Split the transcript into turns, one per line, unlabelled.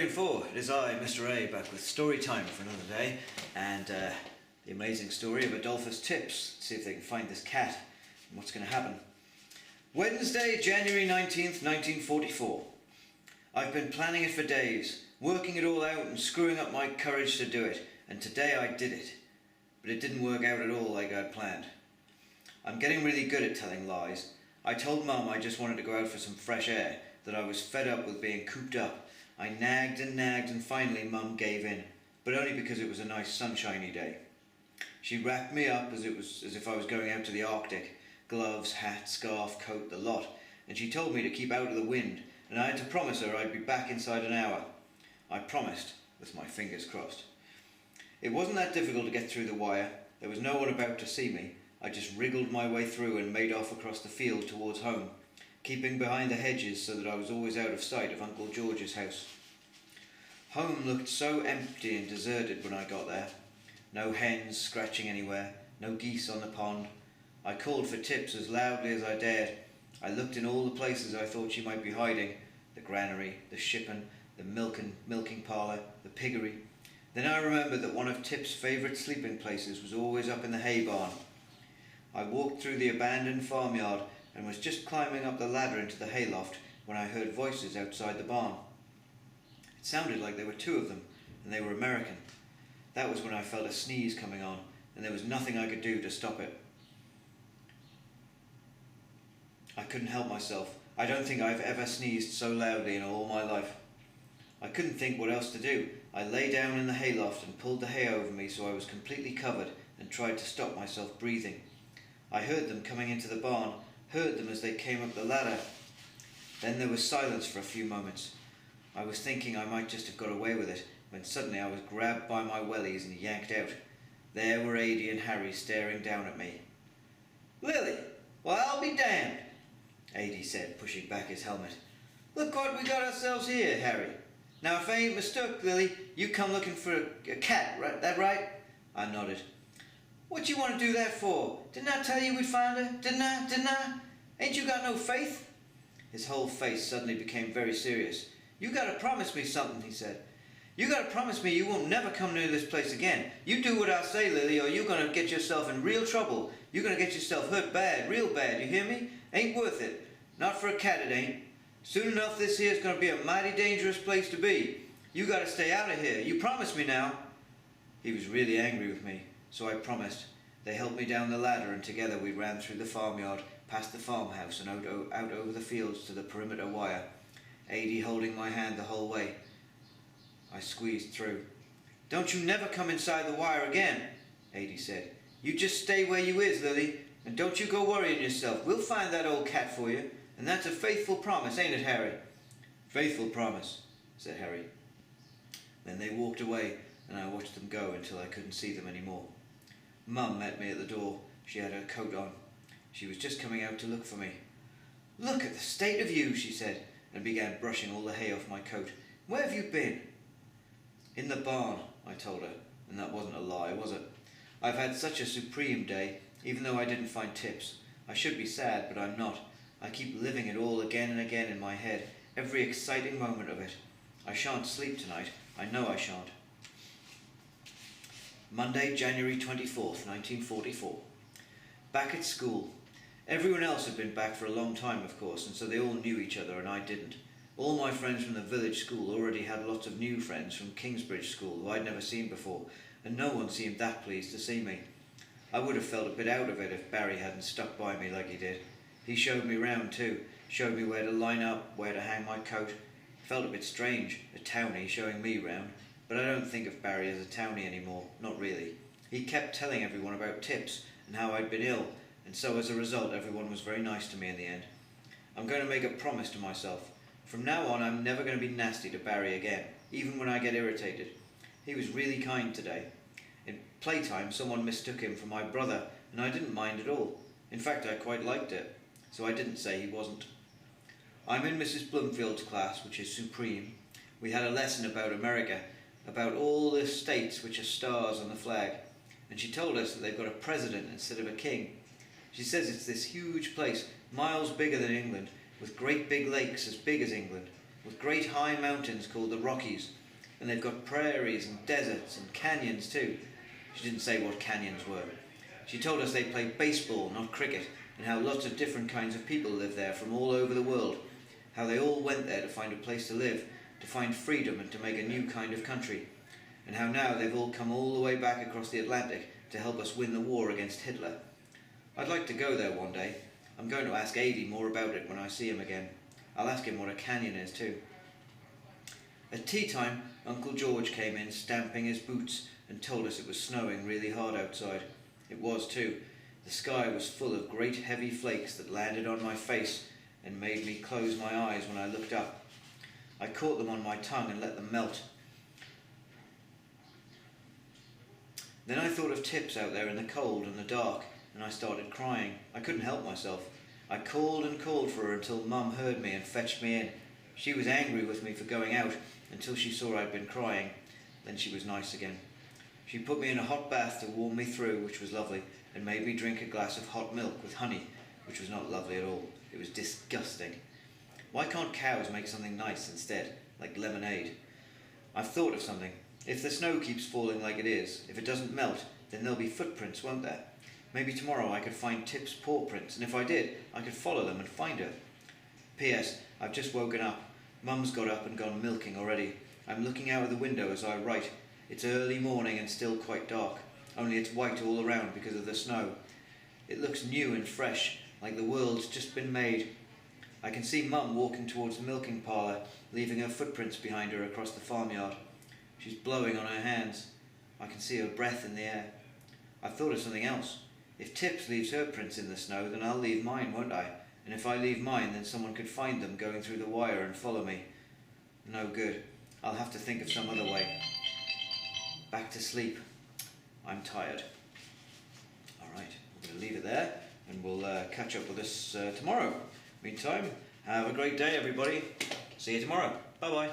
3 and 4. It is I, Mr. A, back with story time for another day, and the amazing story of Adolphus Tips. Let's see if they can find this cat and what's going to happen. Wednesday, January 19th, 1944. I've been planning it for days, working it all out and screwing up my courage to do it, and today I did it. But it didn't work out at all like I'd planned. I'm getting really good at telling lies. I told Mum I just wanted to go out for some fresh air, that I was fed up with being cooped up. I nagged and finally Mum gave in, but only because it was a nice sunshiny day. She wrapped me up as if I was going out to the Arctic, gloves, hat, scarf, coat, the lot, and she told me to keep out of the wind, and I had to promise her I'd be back inside an hour. I promised, with my fingers crossed. It wasn't that difficult to get through the wire. There was no one about to see me. I just wriggled my way through and made off across the field towards home, keeping behind the hedges so that I was always out of sight of Uncle George's house. Home looked so empty and deserted when I got there. No hens scratching anywhere, no geese on the pond. I called for Tips as loudly as I dared. I looked in all the places I thought she might be hiding: the granary, the shippen, the milking parlour, the piggery. Then I remembered that one of Tip's favourite sleeping places was always up in the hay barn. I walked through the abandoned farmyard and was just climbing up the ladder into the hayloft when I heard voices outside the barn. It sounded like there were two of them, and they were American. That was when I felt a sneeze coming on, and there was nothing I could do to stop it. I couldn't help myself. I don't think I've ever sneezed so loudly in all my life. I couldn't think what else to do. I lay down in the hayloft and pulled the hay over me so I was completely covered and tried to stop myself breathing. I heard them coming into the barn, heard them as they came up the ladder. Then there was silence for a few moments. I was thinking I might just have got away with it, when suddenly I was grabbed by my wellies and yanked out. There were Ady and Harry staring down at me. "Lily, well, I'll be damned," Ady said, pushing back his helmet. "Look what we got ourselves here, Harry. Now, if I ain't mistook, Lily, you come looking for a cat, right? That right?" I nodded. "What you want to do that for? Didn't I tell you we'd find her? Didn't I? Ain't you got no faith?" His whole face suddenly became very serious. "You gotta promise me something," he said. "You gotta promise me you won't never come near this place again. You do what I say, Lily, or you're gonna get yourself in real trouble. You're gonna get yourself hurt bad, real bad, you hear me? Ain't worth it. Not for a cat it ain't. Soon enough this here's gonna be a mighty dangerous place to be. You gotta stay out of here. You promise me now." He was really angry with me, so I promised. They helped me down the ladder, and together we ran through the farmyard, past the farmhouse and out over the fields to the perimeter wire, Ady holding my hand the whole way. I squeezed through. "Don't you never come inside the wire again," Ady said. "You just stay where you is, Lily, and don't you go worrying yourself. We'll find that old cat for you, and that's a faithful promise, ain't it, Harry?" "Faithful promise," said Harry. Then they walked away, and I watched them go until I couldn't see them anymore. Mum met me at the door. She had her coat on. She was just coming out to look for me. "Look at the state of you," she said, and began brushing all the hay off my coat. "Where have you been?" "In the barn," I told her, and that wasn't a lie, was it? I've had such a supreme day, even though I didn't find Tips. I should be sad, but I'm not. I keep living it all again and again in my head, every exciting moment of it. I shan't sleep tonight. I know I shan't. Monday, January 24th, 1944. Back at school. Everyone else had been back for a long time, of course, and so they all knew each other and I didn't. All my friends from the village school already had lots of new friends from Kingsbridge School who I'd never seen before, and no one seemed that pleased to see me. I would have felt a bit out of it if Barry hadn't stuck by me like he did. He showed me round too, showed me where to line up, where to hang my coat. It felt a bit strange, a townie showing me round, but I don't think of Barry as a townie anymore, not really. He kept telling everyone about Tips and how I'd been ill, and so as a result everyone was very nice to me in the end. I'm going to make a promise to myself. From now on I'm never going to be nasty to Barry again, even when I get irritated. He was really kind today. In playtime someone mistook him for my brother, and I didn't mind at all. In fact, I quite liked it, so I didn't say he wasn't. I'm in Mrs. Bloomfield's class, which is supreme. We had a lesson about America, about all the states which are stars on the flag, and she told us that they've got a president instead of a king. She says it's this huge place, miles bigger than England, with great big lakes as big as England. with great high mountains called the Rockies, and they've got prairies and deserts and canyons too. She didn't say what canyons were. She told us they play baseball, not cricket, and how lots of different kinds of people live there from all over the world, how they all went there to find a place to live, to find freedom and to make a new kind of country, and how now they've all come all the way back across the Atlantic to help us win the war against Hitler. I'd like to go there one day. I'm going to ask Adi more about it when I see him again. I'll ask him what a canyon is too. At tea time, Uncle George came in stamping his boots and told us it was snowing really hard outside. It was too. The sky was full of great heavy flakes that landed on my face and made me close my eyes when I looked up. I caught them on my tongue and let them melt. Then I thought of Tips out there in the cold and the dark, and I started crying. I couldn't help myself. I called and called for her until Mum heard me and fetched me in. She was angry with me for going out until she saw I'd been crying. Then she was nice again. She put me in a hot bath to warm me through, which was lovely, and made me drink a glass of hot milk with honey, which was not lovely at all. It was disgusting. Why can't cows make something nice instead, like lemonade? I've thought of something. If the snow keeps falling like it is, if it doesn't melt, then there'll be footprints, won't there? Maybe tomorrow I could find Tip's paw prints, and if I did, I could follow them and find her. P.S. I've just woken up. Mum's got up and gone milking already. I'm looking out of the window as I write. It's early morning and still quite dark, only it's white all around because of the snow. It looks new and fresh, like the world's just been made. I can see Mum walking towards the milking parlour, leaving her footprints behind her across the farmyard. She's blowing on her hands. I can see her breath in the air. I've thought of something else. If Tips leaves her prints in the snow, then I'll leave mine, won't I? And if I leave mine, then someone could find them going through the wire and follow me. No good. I'll have to think of some other way. Back to sleep. I'm tired. Alright, we're going to leave it there, and we'll catch up with us tomorrow. Meantime, have a great day, everybody. See you tomorrow. Bye-bye.